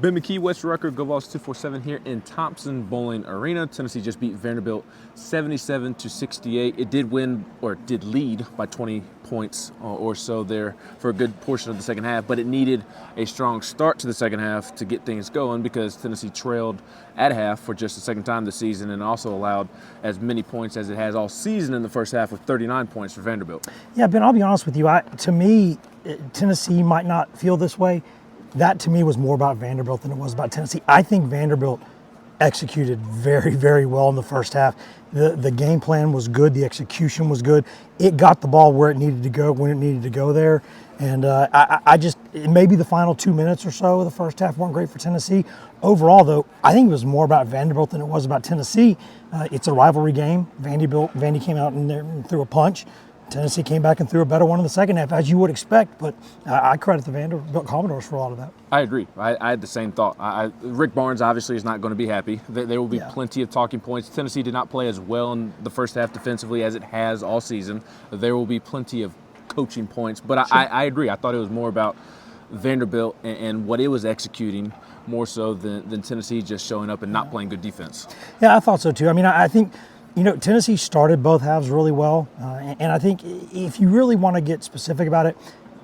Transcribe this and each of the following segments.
Ben McKee, West Rucker, Go Vols 247 here in Thompson Bowling Arena. Tennessee just beat Vanderbilt 77-68. It did win, or did lead by 20 points or so there for a good portion of the second half, but it needed a strong start to the second half to get things going because Tennessee trailed at half for just the second time this season and also allowed as many points as it has all season in the first half with 39 points for Vanderbilt. Yeah, Ben, I'll be honest with you. To me, Tennessee might not feel this way. That, to me, was more about Vanderbilt than it was about Tennessee. I think Vanderbilt executed very, very well in the first half. The game plan was good. The execution was good. It got the ball where it needed to go when it needed to go there. And maybe the final 2 minutes or so of the first half weren't great for Tennessee. Overall, though, I think it was more about Vanderbilt than it was about Tennessee. It's a rivalry game. Vandy came out in there and threw a punch. Tennessee came back and threw a better one in the second half, as you would expect, but I credit the Vanderbilt Commodores for a lot of that. I agree. I had the same thought. Rick Barnes obviously is not going to be happy. There will be plenty of talking points. Tennessee did not play as well in the first half defensively as it has all season. There will be plenty of coaching points, but sure. I agree. I thought it was more about Vanderbilt and what it was executing more so than Tennessee just showing up and not playing good defense. Yeah, I thought so too. I mean, I think Tennessee started both halves really well, and I think if you really want to get specific about it,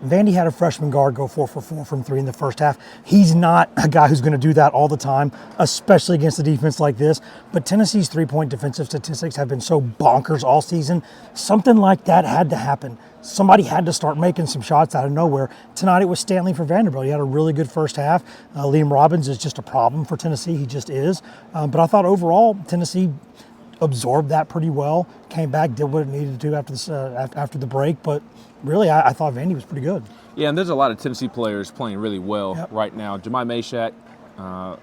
Vandy had a freshman guard go 4 for 4 from 3 in the first half. He's not a guy who's going to do that all the time, especially against a defense like this. But Tennessee's three-point defensive statistics have been so bonkers all season. Something like that had to happen. Somebody had to start making some shots out of nowhere. Tonight it was Stanley for Vanderbilt. He had a really good first half. Liam Robbins is just a problem for Tennessee. He just is. But I thought overall Tennessee absorbed that pretty well, came back, did what it needed to do after the break, but really I thought Vandy was pretty good. Yeah, and there's a lot of Tennessee players playing really well right now. Jemai Mashack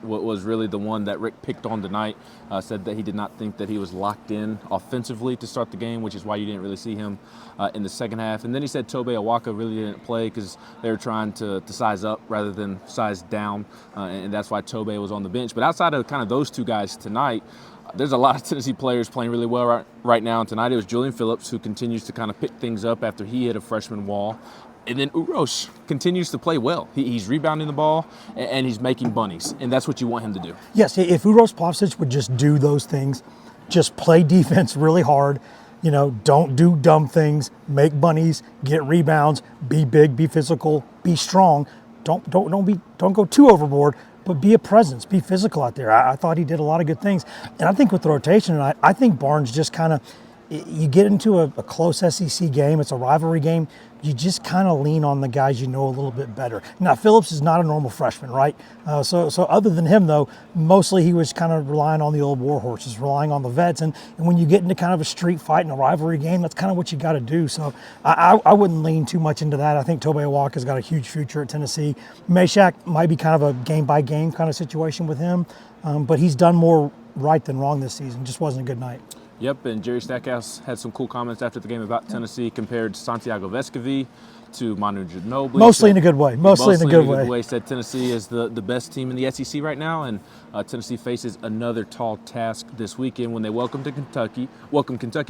was really the one that Rick picked on tonight, said that he did not think that he was locked in offensively to start the game, which is why you didn't really see him in the second half. And then he said Tobe Awaka really didn't play because they were trying to size up rather than size down, and that's why Tobe was on the bench. But outside of kind of those two guys tonight, there's a lot of Tennessee players playing really well right now. And tonight it was Julian Phillips who continues to kind of pick things up after he hit a freshman wall. And then Uros continues to play well. He's rebounding the ball and he's making bunnies. And that's what you want him to do. Yes, if Uros Plavsic would just do those things, just play defense really hard, don't do dumb things, make bunnies, get rebounds, be big, be physical, be strong. Don't go too overboard, but be a presence, be physical out there. I thought he did a lot of good things. And I think with the rotation tonight, I think Barnes just kind of, you get into a close SEC game, it's a rivalry game, you just kind of lean on the guys you know a little bit better. Now, Phillips is not a normal freshman, right? So other than him, though, mostly he was kind of relying on the old war horses, relying on the vets. And when you get into kind of a street fight and a rivalry game, that's kind of what you got to do. So I wouldn't lean too much into that. I think Tobe Awaka's got a huge future at Tennessee. Mashack might be kind of a game-by-game kind of situation with him, but he's done more right than wrong this season. Just wasn't a good night. Yep, and Jerry Stackhouse had some cool comments after the game about Tennessee, compared Santiago Vescovi to Manu Ginobili. Mostly in a good way. Mostly in a good way. Said Tennessee is the best team in the SEC right now, and Tennessee faces another tall task this weekend when they welcome Kentucky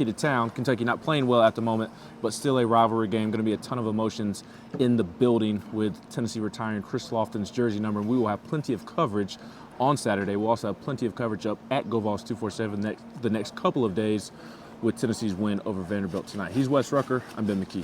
to town. Kentucky not playing well at the moment, but still a rivalry game. Going to be a ton of emotions in the building with Tennessee retiring Chris Lofton's jersey number, and we will have plenty of coverage on Saturday. We'll also have plenty of coverage up at Go Vols 247 the next couple of days with Tennessee's win over Vanderbilt tonight. He's Wes Rucker. I'm Ben McKee.